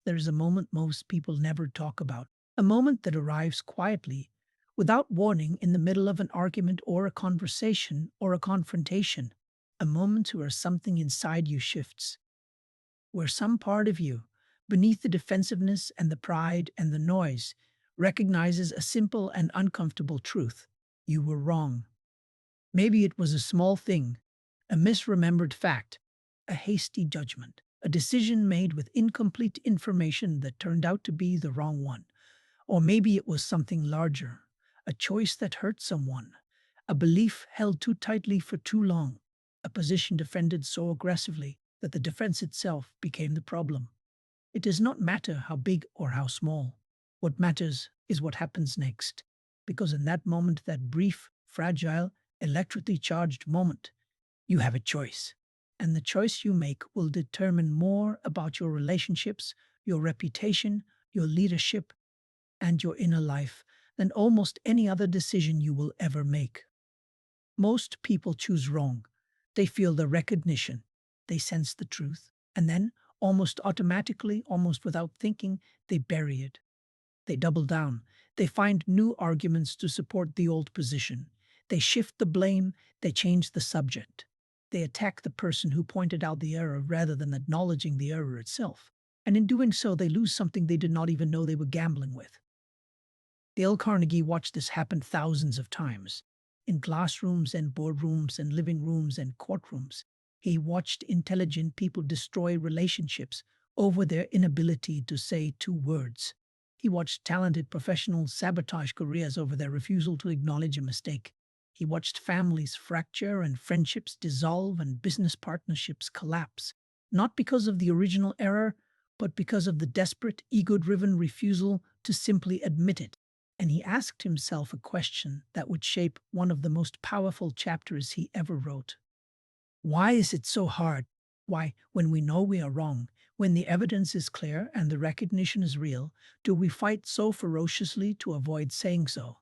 there is a moment most people never talk about, a moment that arrives quietly, without warning, in the middle of an argument or a conversation or a confrontation, a moment where something inside you shifts, where some part of you, beneath the defensiveness and the pride and the noise, recognizes a simple and uncomfortable truth. You were wrong. Maybe it was a small thing, a misremembered fact, a hasty judgment, a decision made with incomplete information that turned out to be the wrong one. Or maybe it was something larger, a choice that hurt someone, a belief held too tightly for too long, a position defended so aggressively that the defense itself became the problem. It does not matter how big or how small. What matters is what happens next. Because in that moment, that brief, fragile, electrically charged moment, you have a choice. And the choice you make will determine more about your relationships, your reputation, your leadership, and your inner life than almost any other decision you will ever make. Most people choose wrong. They feel the recognition, they sense the truth, and then, almost automatically, almost without thinking, they bury it. They double down. They find new arguments to support the old position. They shift the blame. They change the subject. They attack the person who pointed out the error rather than acknowledging the error itself. And in doing so, they lose something they did not even know they were gambling with. Dale Carnegie watched this happen thousands of times. In classrooms and boardrooms and living rooms and courtrooms, he watched intelligent people destroy relationships over their inability to say two words. He watched talented professionals sabotage careers over their refusal to acknowledge a mistake. He watched families fracture and friendships dissolve and business partnerships collapse, not because of the original error, but because of the desperate, ego-driven refusal to simply admit it. And he asked himself a question that would shape one of the most powerful chapters he ever wrote. Why is it so hard? Why, when we know we are wrong, when the evidence is clear and the recognition is real, do we fight so ferociously to avoid saying so?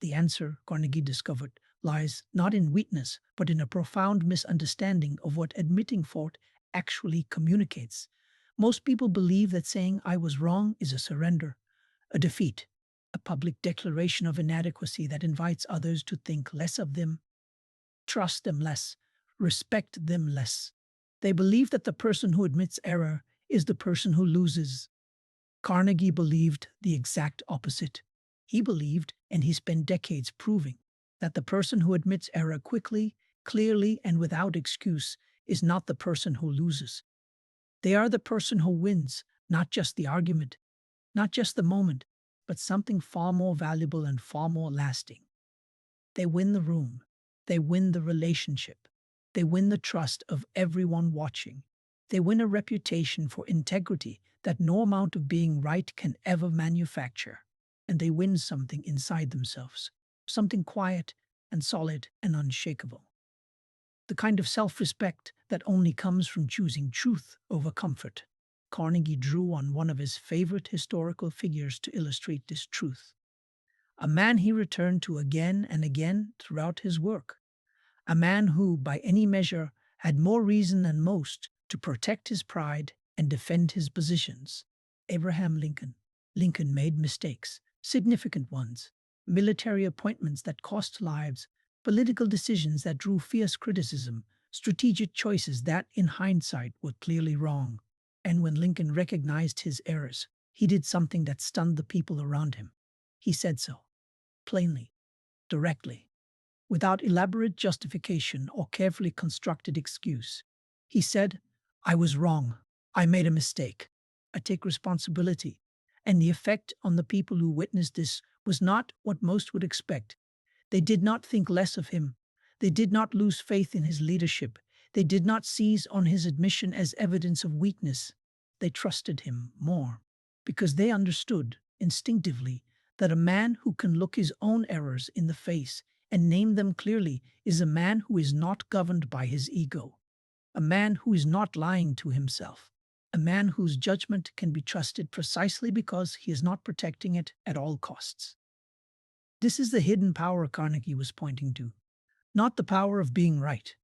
The answer, Carnegie discovered, lies not in weakness, but in a profound misunderstanding of what admitting fault actually communicates. Most people believe that saying "I was wrong" is a surrender, a defeat, a public declaration of inadequacy that invites others to think less of them, trust them less, respect them less. They believe that the person who admits error is the person who loses. Carnegie believed the exact opposite. He believed, and he spent decades proving, that the person who admits error quickly, clearly, and without excuse is not the person who loses. They are the person who wins, not just the argument, not just the moment, but something far more valuable and far more lasting. They win the room. They win the relationship. They win the trust of everyone watching. They win a reputation for integrity that no amount of being right can ever manufacture. And they win something inside themselves, something quiet and solid and unshakable. The kind of self-respect that only comes from choosing truth over comfort. Carnegie drew on one of his favorite historical figures to illustrate this truth. A man he returned to again and again throughout his work. A man who, by any measure, had more reason than most to protect his pride and defend his positions. Abraham Lincoln. Lincoln made mistakes, significant ones, military appointments that cost lives, political decisions that drew fierce criticism, strategic choices that, in hindsight, were clearly wrong. And when Lincoln recognized his errors, he did something that stunned the people around him. He said so, plainly, directly, without elaborate justification or carefully constructed excuse. He said, "I was wrong. I made a mistake. I take responsibility." And the effect on the people who witnessed this was not what most would expect. They did not think less of him. They did not lose faith in his leadership. They did not seize on his admission as evidence of weakness. They trusted him more, because they understood, instinctively, that a man who can look his own errors in the face and name them clearly is a man who is not governed by his ego, a man who is not lying to himself, a man whose judgment can be trusted precisely because he is not protecting it at all costs. This is the hidden power Carnegie was pointing to, not the power of being right,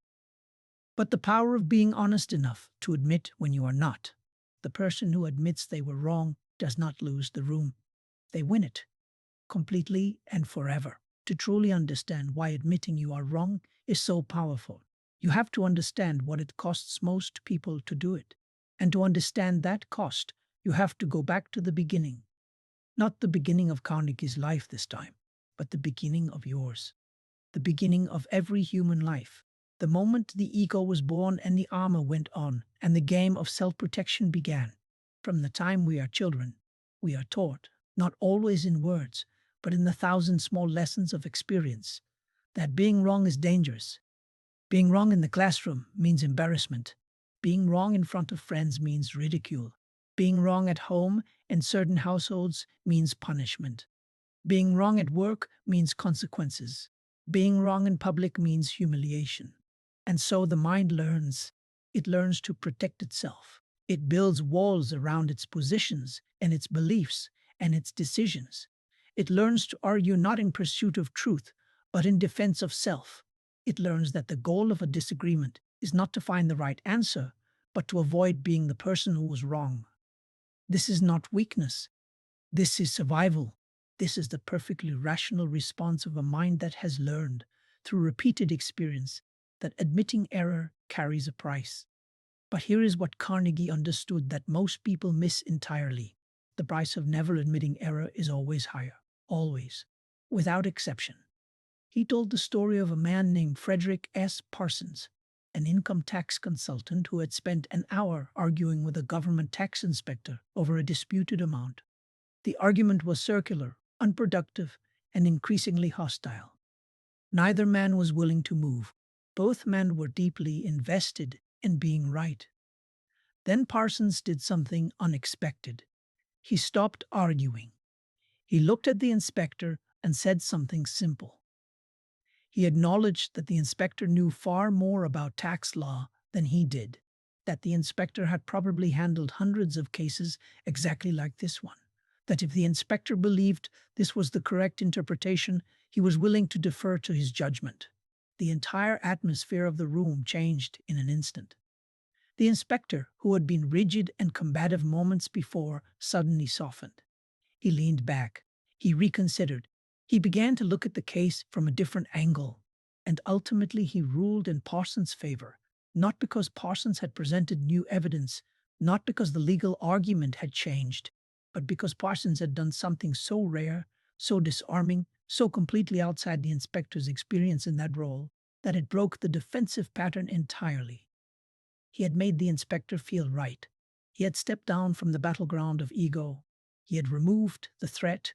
but the power of being honest enough to admit when you are not. The person who admits they were wrong does not lose the room. They win it, completely and forever. To truly understand why admitting you are wrong is so powerful, you have to understand what it costs most people to do it. And to understand that cost, you have to go back to the beginning. Not the beginning of Carnegie's life this time, but the beginning of yours. The beginning of every human life. The moment the ego was born and the armor went on, and the game of self-protection began. From the time we are children, we are taught, not always in words, but in the thousand small lessons of experience, that being wrong is dangerous. Being wrong in the classroom means embarrassment. Being wrong in front of friends means ridicule. Being wrong at home in certain households means punishment. Being wrong at work means consequences. Being wrong in public means humiliation. And so the mind learns. It learns to protect itself. It builds walls around its positions and its beliefs and its decisions. It learns to argue not in pursuit of truth, but in defense of self. It learns that the goal of a disagreement is not to find the right answer, but to avoid being the person who was wrong. This is not weakness. This is survival. This is the perfectly rational response of a mind that has learned, through repeated experience, that admitting error carries a price. But here is what Carnegie understood that most people miss entirely. The price of never admitting error is always higher. Always. Without exception. He told the story of a man named Frederick S. Parsons, an income tax consultant who had spent an hour arguing with a government tax inspector over a disputed amount. The argument was circular, unproductive, and increasingly hostile. Neither man was willing to move. Both men were deeply invested in being right. Then Parsons did something unexpected. He stopped arguing. He looked at the inspector and said something simple. He acknowledged that the inspector knew far more about tax law than he did, that the inspector had probably handled hundreds of cases exactly like this one, that if the inspector believed this was the correct interpretation, he was willing to defer to his judgment. The entire atmosphere of the room changed in an instant. The inspector, who had been rigid and combative moments before, suddenly softened. He leaned back. He reconsidered. He began to look at the case from a different angle. And ultimately he ruled in Parsons' favor, not because Parsons had presented new evidence, not because the legal argument had changed, but because Parsons had done something so rare, so disarming, so completely outside the inspector's experience in that role, that it broke the defensive pattern entirely. He had made the inspector feel right. He had stepped down from the battleground of ego. He had removed the threat,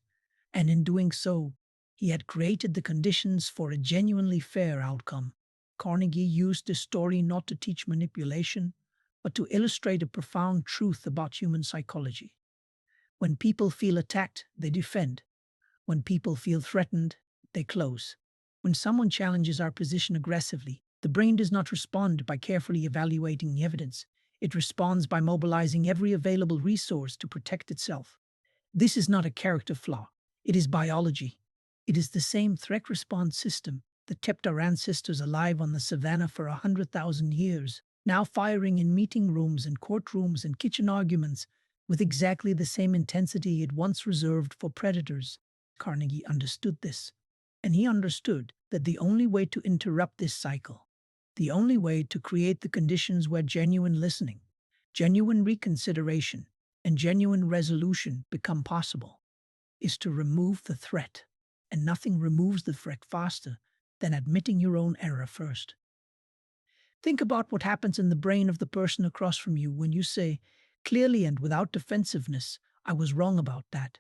and in doing so, he had created the conditions for a genuinely fair outcome. Carnegie used this story not to teach manipulation, but to illustrate a profound truth about human psychology. When people feel attacked, they defend. When people feel threatened, they close. When someone challenges our position aggressively, the brain does not respond by carefully evaluating the evidence. It responds by mobilizing every available resource to protect itself. This is not a character flaw. It is biology. It is the same threat response system that kept our ancestors alive on the savannah for 100,000 years, now firing in meeting rooms and courtrooms and kitchen arguments with exactly the same intensity it once reserved for predators. Carnegie understood this, and he understood that the only way to interrupt this cycle, the only way to create the conditions where genuine listening, genuine reconsideration, and genuine resolution become possible, is to remove the threat. And nothing removes the threat faster than admitting your own error first. Think about what happens in the brain of the person across from you when you say, clearly and without defensiveness, "I was wrong about that."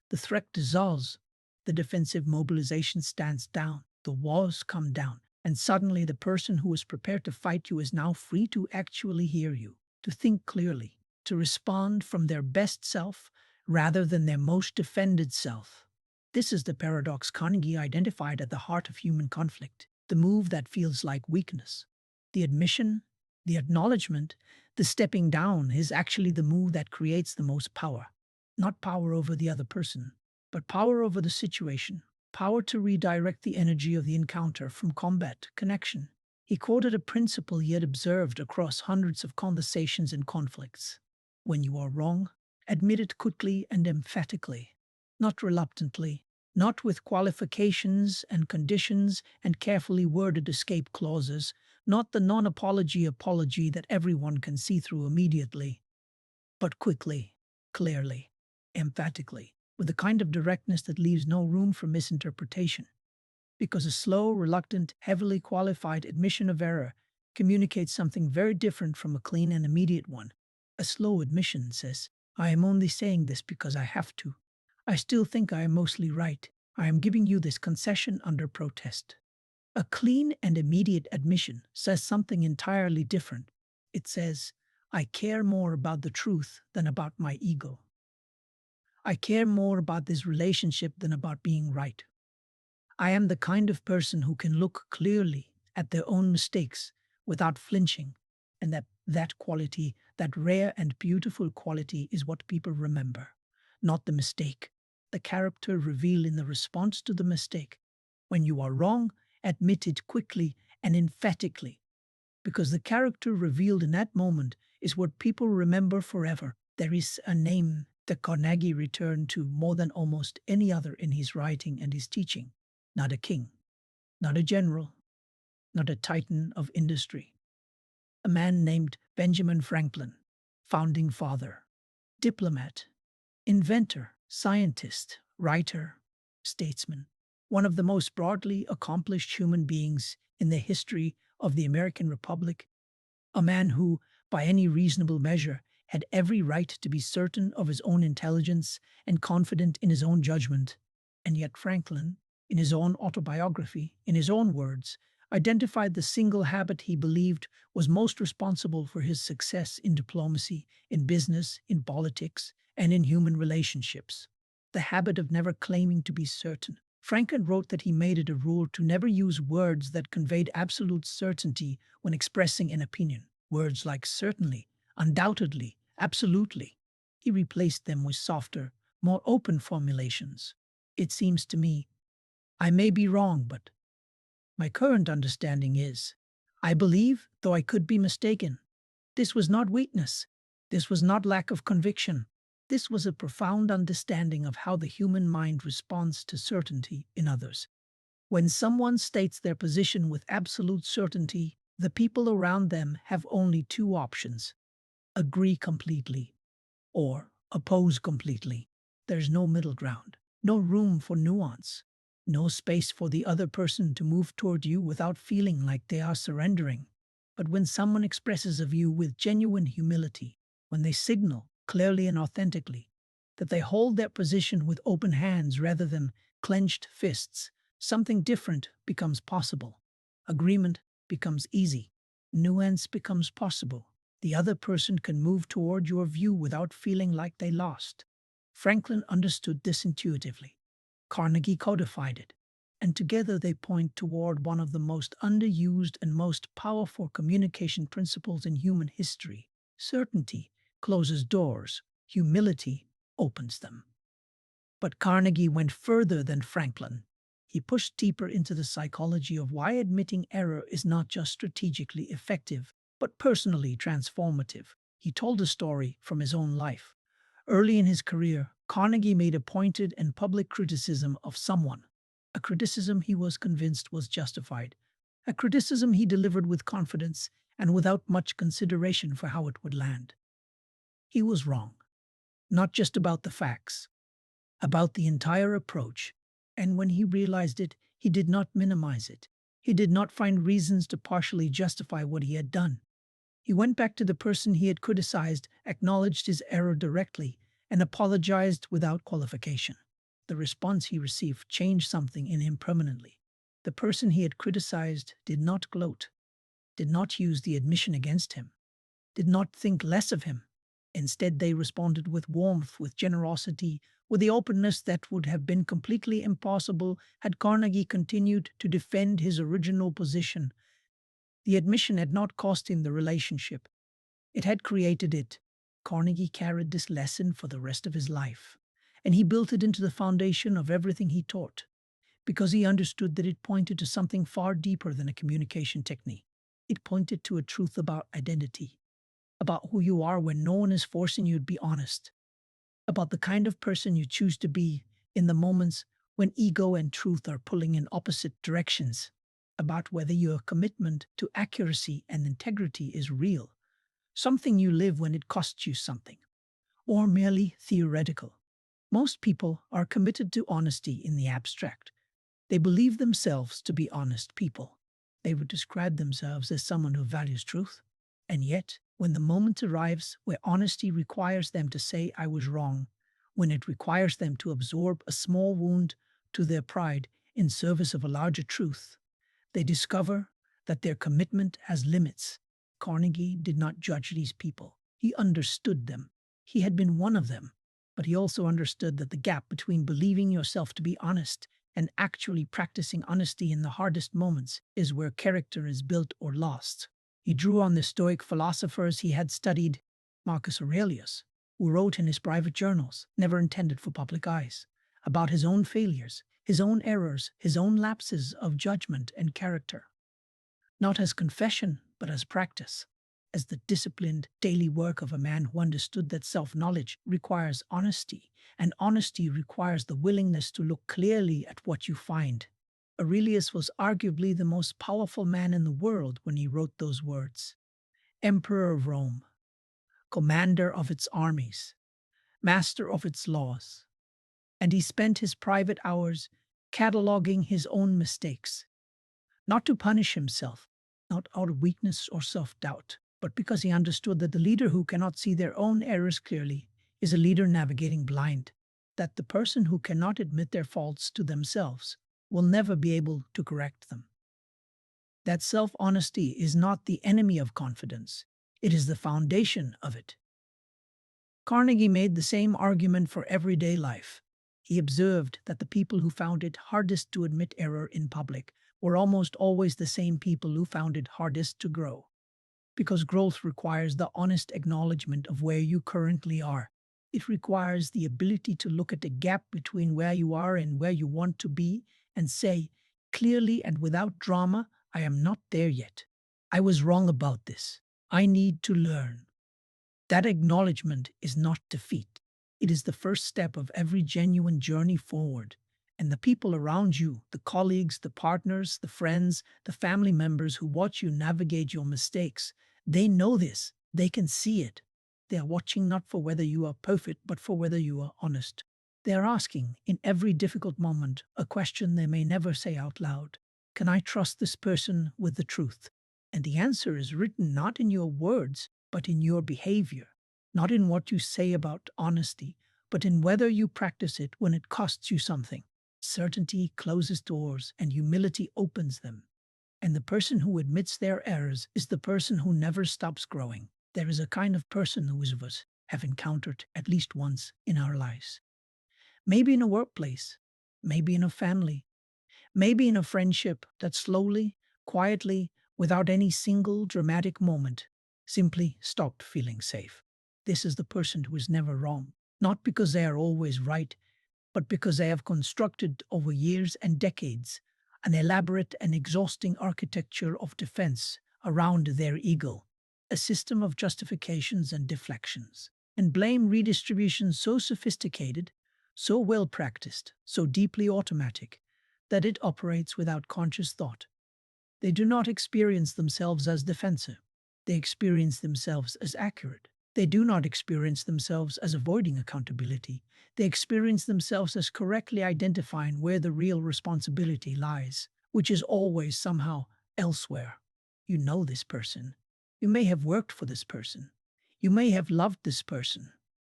The threat dissolves, the defensive mobilization stands down, the walls come down, and suddenly the person who was prepared to fight you is now free to actually hear you, to think clearly, to respond from their best self rather than their most defended self. This is the paradox Carnegie identified at the heart of human conflict, the move that feels like weakness. The admission, the acknowledgement, the stepping down is actually the move that creates the most power. Not power over the other person, but power over the situation, power to redirect the energy of the encounter from combat to connection. He quoted a principle he had observed across hundreds of conversations and conflicts. When you are wrong, admit it quickly and emphatically, not reluctantly, not with qualifications and conditions and carefully worded escape clauses, not the non-apology apology that everyone can see through immediately, but quickly, clearly, emphatically, with the kind of directness that leaves no room for misinterpretation. Because a slow, reluctant, heavily qualified admission of error communicates something very different from a clean and immediate one. A slow admission says, I am only saying this because I have to. I still think I am mostly right. I am giving you this concession under protest. A clean and immediate admission says something entirely different. It says, I care more about the truth than about my ego. I care more about this relationship than about being right. I am the kind of person who can look clearly at their own mistakes without flinching, and that quality, that rare and beautiful quality, is what people remember, not the mistake, the character revealed in the response to the mistake. When you are wrong, admit it quickly and emphatically, because the character revealed in that moment is what people remember forever. There is a name that Carnegie returned to more than almost any other in his writing and his teaching. Not a king, not a general, not a titan of industry. A man named Benjamin Franklin, founding father, diplomat, inventor, scientist, writer, statesman, one of the most broadly accomplished human beings in the history of the American Republic, a man who, by any reasonable measure, had every right to be certain of his own intelligence and confident in his own judgment. And yet Franklin, in his own autobiography, in his own words, identified the single habit he believed was most responsible for his success in diplomacy, in business, in politics, and in human relationships: the habit of never claiming to be certain. Franklin wrote that he made it a rule to never use words that conveyed absolute certainty when expressing an opinion. Words like certainly, undoubtedly, absolutely. He replaced them with softer, more open formulations. It seems to me, I may be wrong, but my current understanding is, I believe, though I could be mistaken. This was not weakness. This was not lack of conviction. This was a profound understanding of how the human mind responds to certainty in others. When someone states their position with absolute certainty, the people around them have only two options: agree completely or oppose completely. There's no middle ground, no room for nuance, no space for the other person to move toward you without feeling like they are surrendering. But when someone expresses a view with genuine humility, when they signal clearly and authentically that they hold their position with open hands rather than clenched fists, something different becomes possible. Agreement becomes easy. Nuance becomes possible. The other person can move toward your view without feeling like they lost. Franklin understood this intuitively. Carnegie codified it, and together they point toward one of the most underused and most powerful communication principles in human history. Certainty closes doors, humility opens them. But Carnegie went further than Franklin. He pushed deeper into the psychology of why admitting error is not just strategically effective, but personally transformative. He told a story from his own life. Early in his career, Carnegie made a pointed and public criticism of someone, a criticism he was convinced was justified, a criticism he delivered with confidence and without much consideration for how it would land. He was wrong, not just about the facts, about the entire approach, and when he realized it, he did not minimize it. He did not find reasons to partially justify what he had done. He went back to the person he had criticized, acknowledged his error directly, and apologized without qualification. The response he received changed something in him permanently. The person he had criticized did not gloat, did not use the admission against him, did not think less of him. Instead, they responded with warmth, with generosity, with the openness that would have been completely impossible had Carnegie continued to defend his original position. The admission had not cost him the relationship. It had created it. Carnegie carried this lesson for the rest of his life, and he built it into the foundation of everything he taught, because he understood that it pointed to something far deeper than a communication technique. It pointed to a truth about identity. about who you are when no one is forcing you to be honest, about the kind of person you choose to be in the moments when ego and truth are pulling in opposite directions, about whether your commitment to accuracy and integrity is real, something you live when it costs you something, or merely theoretical. Most people are committed to honesty in the abstract. They believe themselves to be honest people. They would describe themselves as someone who values truth. And yet, when the moment arrives where honesty requires them to say, I was wrong, when it requires them to absorb a small wound to their pride in service of a larger truth, they discover that their commitment has limits. Carnegie did not judge these people. He understood them. He had been one of them. But he also understood that the gap between believing yourself to be honest and actually practicing honesty in the hardest moments is where character is built or lost. He drew on the Stoic philosophers he had studied, Marcus Aurelius, who wrote in his private journals, never intended for public eyes, about his own failures, his own errors, his own lapses of judgment and character, not as confession, but as practice, as the disciplined daily work of a man who understood that self-knowledge requires honesty, and honesty requires the willingness to look clearly at what you find. Aurelius was arguably the most powerful man in the world when he wrote those words. Emperor of Rome, commander of its armies, master of its laws, and he spent his private hours cataloging his own mistakes, not to punish himself, not out of weakness or self-doubt, but because he understood that the leader who cannot see their own errors clearly is a leader navigating blind, that the person who cannot admit their faults to themselves will never be able to correct them. That self-honesty is not the enemy of confidence, it is the foundation of it. Carnegie made the same argument for everyday life. He observed that the people who found it hardest to admit error in public were almost always the same people who found it hardest to grow. Because growth requires the honest acknowledgement of where you currently are. It requires the ability to look at the gap between where you are and where you want to be and say, clearly and without drama, I am not there yet. I was wrong about this. I need to learn. That acknowledgement is not defeat. It is the first step of every genuine journey forward. And the people around you, the colleagues, the partners, the friends, the family members who watch you navigate your mistakes, they know this. They can see it. They are watching not for whether you are perfect, but for whether you are honest. They are asking, in every difficult moment, a question they may never say out loud. Can I trust this person with the truth? And the answer is written not in your words, but in your behavior. Not in what you say about honesty, but in whether you practice it when it costs you something. Certainty closes doors and humility opens them. And the person who admits their errors is the person who never stops growing. There is a kind of person who of us have encountered at least once in our lives. Maybe in a workplace, maybe in a family, maybe in a friendship that slowly, quietly, without any single dramatic moment, simply stopped feeling safe. This is the person who is never wrong, not because they are always right, but because they have constructed over years and decades an elaborate and exhausting architecture of defense around their ego, a system of justifications and deflections, and blame redistribution so sophisticated, so well practiced, so deeply automatic, that it operates without conscious thought. They do not experience themselves as defensive. They experience themselves as accurate. They do not experience themselves as avoiding accountability. They experience themselves as correctly identifying where the real responsibility lies, which is always somehow elsewhere. You know this person. You may have worked for this person. You may have loved this person.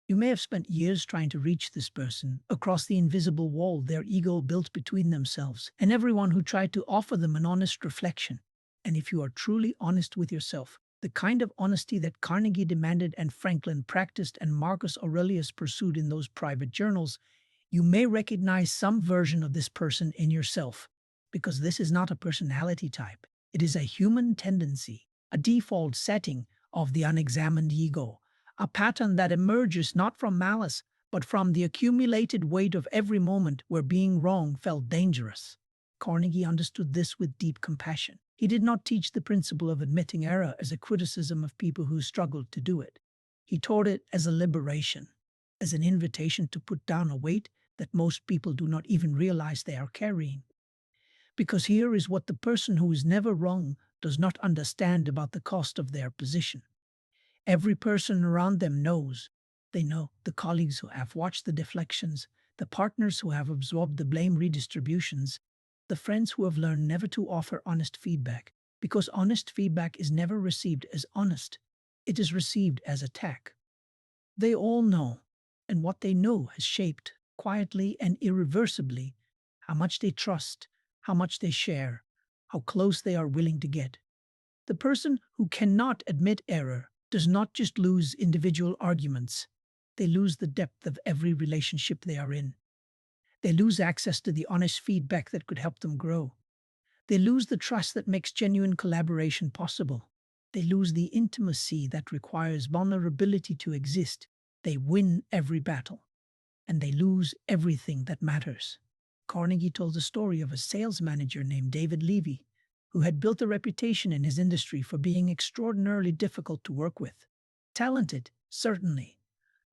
You may have spent years trying to reach this person across the invisible wall their ego built between themselves and everyone who tried to offer them an honest reflection. And if you are truly honest with yourself, the kind of honesty that Carnegie demanded and Franklin practiced and Marcus Aurelius pursued in those private journals, you may recognize some version of this person in yourself, because this is not a personality type. It is a human tendency, a default setting of the unexamined ego, a pattern that emerges not from malice, but from the accumulated weight of every moment where being wrong felt dangerous. Carnegie understood this with deep compassion. He did not teach the principle of admitting error as a criticism of people who struggled to do it. He taught it as a liberation, as an invitation to put down a weight that most people do not even realize they are carrying. Because here is what the person who is never wrong does not understand about the cost of their position. Every person around them knows. They know the colleagues who have watched the deflections, the partners who have absorbed the blame redistributions, the friends who have learned never to offer honest feedback, because honest feedback is never received as honest. It is received as attack. They all know, and what they know has shaped, quietly and irreversibly, how much they trust, how much they share, how close they are willing to get. The person who cannot admit error does not just lose individual arguments, they lose the depth of every relationship they are in. They lose access to the honest feedback that could help them grow. They lose the trust that makes genuine collaboration possible. They lose the intimacy that requires vulnerability to exist. They win every battle, and they lose everything that matters. Carnegie told the story of a sales manager named David Levy, who had built a reputation in his industry for being extraordinarily difficult to work with. Talented, certainly.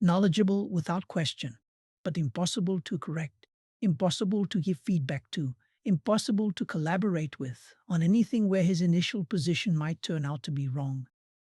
Knowledgeable without question, but impossible to correct, impossible to give feedback to, impossible to collaborate with on anything where his initial position might turn out to be wrong.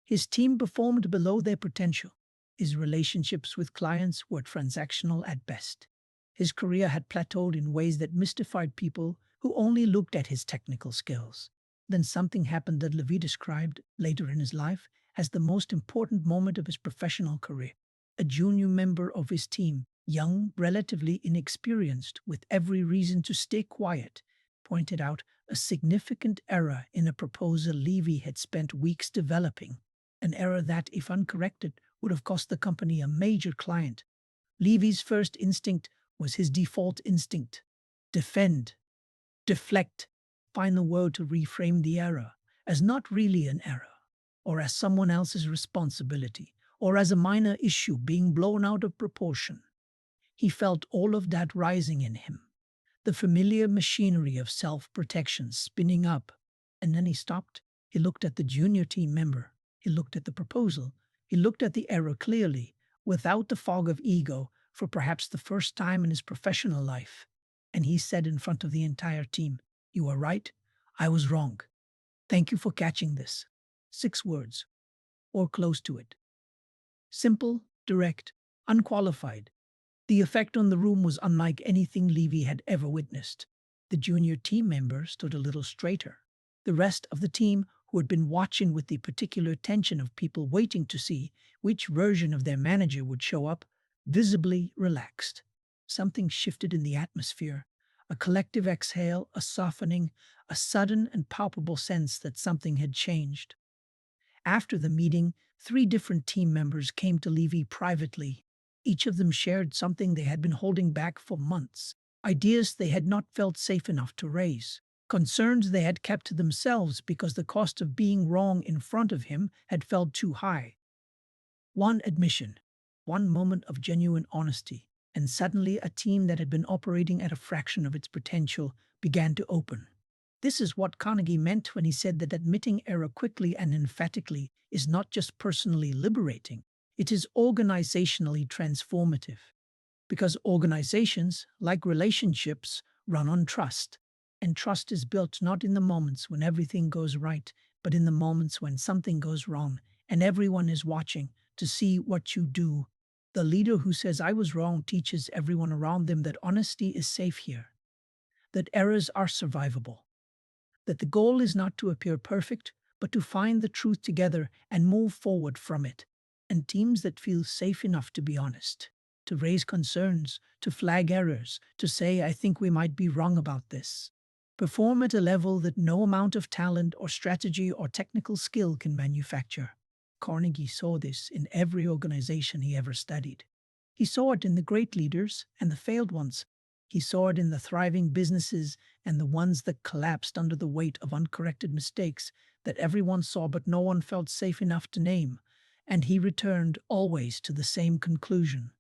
His team performed below their potential. His relationships with clients were transactional at best. His career had plateaued in ways that mystified people who only looked at his technical skills. Then something happened that Levy described later in his life as the most important moment of his professional career. A junior member of his team, young, relatively inexperienced, with every reason to stay quiet, pointed out a significant error in a proposal Levy had spent weeks developing, an error that, if uncorrected, would have cost the company a major client. Levy's first instinct was his default instinct: defend, deflect, find the word to reframe the error as not really an error, or as someone else's responsibility, or as a minor issue being blown out of proportion. He felt all of that rising in him, the familiar machinery of self-protection spinning up, and then he stopped. He looked at the junior team member. He looked at the proposal. He looked at the error clearly, without the fog of ego, for perhaps the first time in his professional life. And he said in front of the entire team, "You are right. I was wrong. Thank you for catching this." 6 words, or close to it. Simple, direct, unqualified. The effect on the room was unlike anything Levy had ever witnessed. The junior team member stood a little straighter. The rest of the team, who had been watching with the particular attention of people waiting to see which version of their manager would show up, visibly relaxed. Something shifted in the atmosphere. A collective exhale, a softening, a sudden and palpable sense that something had changed. After the meeting, 3 different team members came to Levy privately. Each of them shared something they had been holding back for months, ideas they had not felt safe enough to raise, concerns they had kept to themselves because the cost of being wrong in front of him had felt too high. One admission, one moment of genuine honesty, and suddenly a team that had been operating at a fraction of its potential began to open. This is what Carnegie meant when he said that admitting error quickly and emphatically is not just personally liberating, it is organizationally transformative. Because organizations, like relationships, run on trust. And trust is built not in the moments when everything goes right, but in the moments when something goes wrong and everyone is watching to see what you do. The leader who says "I was wrong" teaches everyone around them that honesty is safe here, that errors are survivable, that the goal is not to appear perfect, but to find the truth together and move forward from it. And teams that feel safe enough to be honest, to raise concerns, to flag errors, to say "I think we might be wrong about this," perform at a level that no amount of talent or strategy or technical skill can manufacture. Carnegie saw this in every organization he ever studied. He saw it in the great leaders and the failed ones. He saw it in the thriving businesses and the ones that collapsed under the weight of uncorrected mistakes that everyone saw but no one felt safe enough to name. And he returned always to the same conclusion.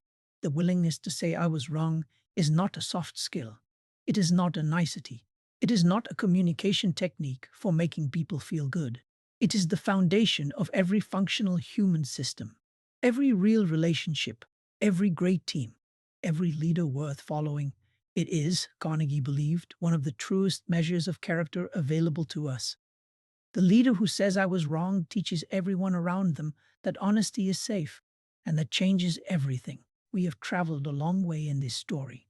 The willingness to say "I was wrong" is not a soft skill. It is not a nicety. It is not a communication technique for making people feel good. It is the foundation of every functional human system. Every real relationship, every great team, every leader worth following. It is, Carnegie believed, one of the truest measures of character available to us. The leader who says I was wrong teaches everyone around them that honesty is safe, and that changes everything. We have traveled a long way in this story.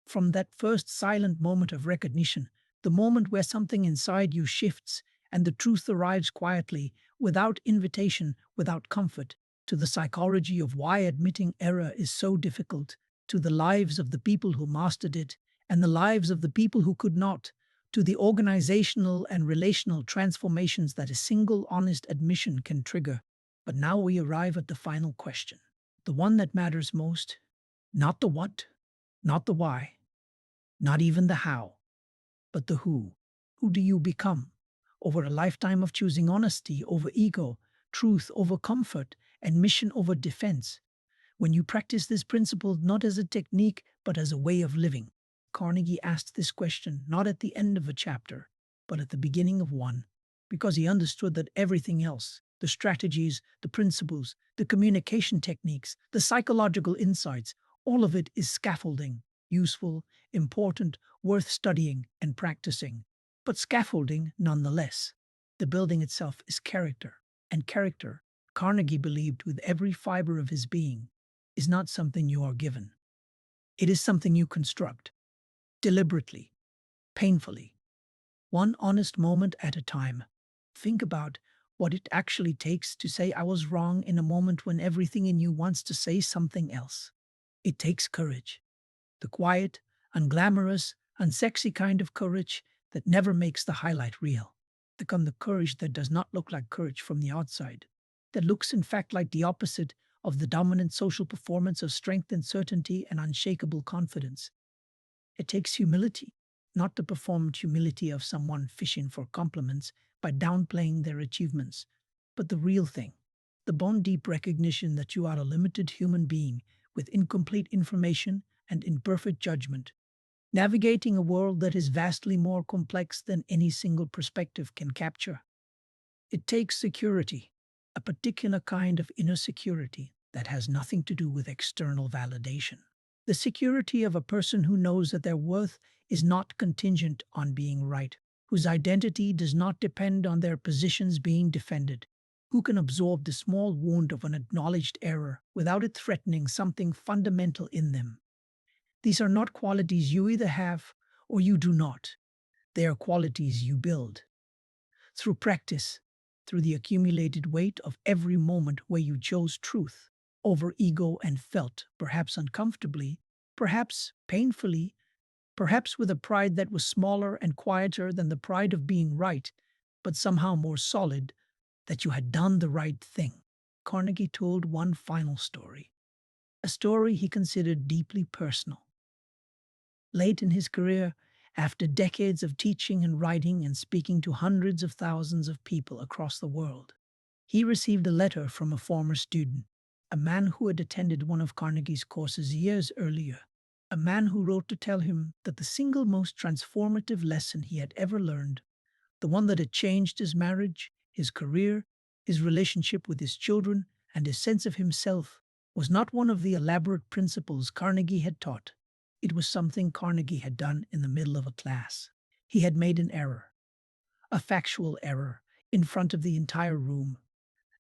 From that first silent moment of recognition, the moment where something inside you shifts and the truth arrives quietly, without invitation, without comfort, to the psychology of why admitting error is so difficult, to the lives of the people who mastered it and the lives of the people who could not, to the organizational and relational transformations that a single honest admission can trigger. But now we arrive at the final question, the one that matters most. Not the what, not the why, not even the how, but the who. Who do you become? Over a lifetime of choosing honesty over ego, truth over comfort, and mission over defense. When you practice this principle not as a technique but as a way of living. Carnegie asked this question not at the end of a chapter, but at the beginning of one, because he understood that everything else, the strategies, the principles, the communication techniques, the psychological insights, all of it is scaffolding, useful, important, worth studying and practicing. But scaffolding nonetheless. The building itself is character, and character, Carnegie believed with every fiber of his being, is not something you are given. It is something you construct, deliberately, painfully, one honest moment at a time. Think about what it actually takes to say I was wrong in a moment when everything in you wants to say something else. It takes courage. The quiet, unglamorous, unsexy kind of courage that never makes the highlight reel. The courage that does not look like courage from the outside, that looks in fact like the opposite of the dominant social performance of strength and certainty and unshakable confidence. It takes humility, not the performed humility of someone fishing for compliments by downplaying their achievements, but the real thing, the bone-deep recognition that you are a limited human being with incomplete information and imperfect judgment, navigating a world that is vastly more complex than any single perspective can capture. It takes security, a particular kind of inner security that has nothing to do with external validation. The security of a person who knows that their worth is not contingent on being right, whose identity does not depend on their positions being defended, who can absorb the small wound of an acknowledged error without it threatening something fundamental in them. These are not qualities you either have or you do not. They are qualities you build. Through practice, through the accumulated weight of every moment where you chose truth over ego and felt, perhaps uncomfortably, perhaps painfully, perhaps with a pride that was smaller and quieter than the pride of being right, but somehow more solid, that you had done the right thing. Carnegie told one final story, a story he considered deeply personal. Late in his career, after decades of teaching and writing and speaking to hundreds of thousands of people across the world, he received a letter from a former student, a man who had attended one of Carnegie's courses years earlier, a man who wrote to tell him that the single most transformative lesson he had ever learned, the one that had changed his marriage, his career, his relationship with his children, and his sense of himself, was not one of the elaborate principles Carnegie had taught. It was something Carnegie had done in the middle of a class. He had made an error, a factual error, in front of the entire room,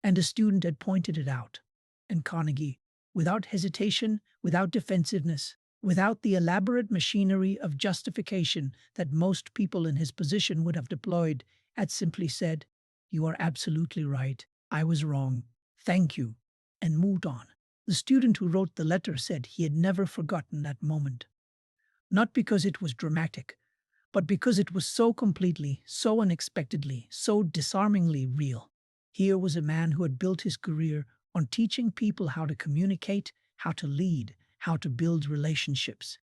and a student had pointed it out. And Carnegie, without hesitation, without defensiveness, without the elaborate machinery of justification that most people in his position would have deployed, had simply said, "You are absolutely right. I was wrong. Thank you," and moved on. The student who wrote the letter said he had never forgotten that moment. Not because it was dramatic, but because it was so completely, so unexpectedly, so disarmingly real. Here was a man who had built his career on teaching people how to communicate, how to lead, how to build relationships.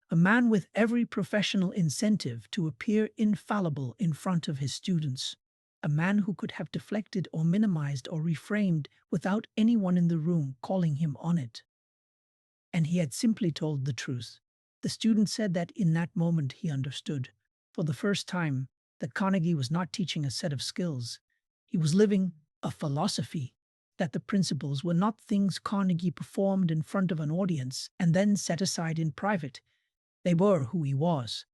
A man with every professional incentive to appear infallible in front of his students. A man who could have deflected or minimized or reframed without anyone in the room calling him on it. And he had simply told the truth. The student said that in that moment he understood. For the first time, that Carnegie was not teaching a set of skills. He was living a philosophy, that the principles were not things Carnegie performed in front of an audience and then set aside in private. They were who he was,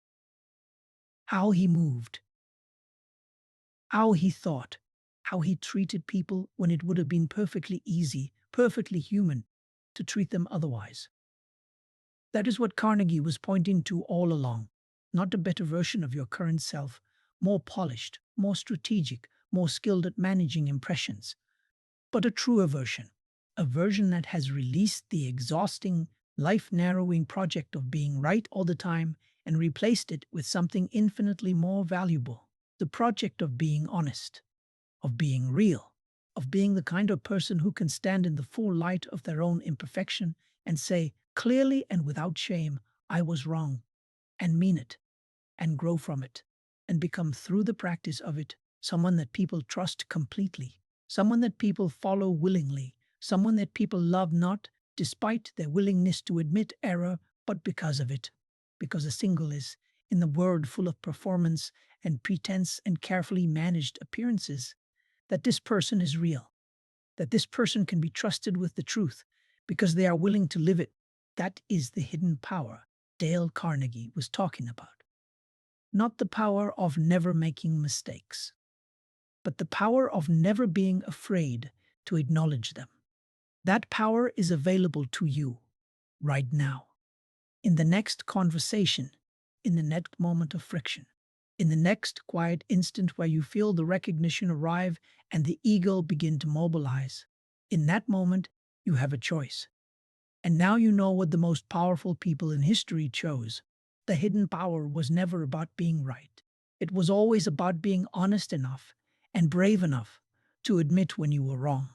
how he moved, how he thought, how he treated people when it would have been perfectly easy, perfectly human, to treat them otherwise. That is what Carnegie was pointing to all along. Not a better version of your current self, more polished, more strategic, more skilled at managing impressions, but a truer version. A version that has released the exhausting, life narrowing project of being right all the time and replaced it with something infinitely more valuable. The project of being honest, of being real, of being the kind of person who can stand in the full light of their own imperfection and say, clearly and without shame, I was wrong, and mean it, and grow from it, and become, through the practice of it, someone that people trust completely, someone that people follow willingly, someone that people love not despite their willingness to admit error, but because of it. Because a single is, in the world full of performance and pretense and carefully managed appearances, that this person is real, that this person can be trusted with the truth because they are willing to live it. That is the hidden power Dale Carnegie was talking about. Not the power of never making mistakes, but the power of never being afraid to acknowledge them. That power is available to you right now, in the next conversation, in the next moment of friction, in the next quiet instant where you feel the recognition arrive and the ego begin to mobilize. In that moment, you have a choice. And now you know what the most powerful people in history chose. The hidden power was never about being right. It was always about being honest enough and brave enough to admit when you were wrong.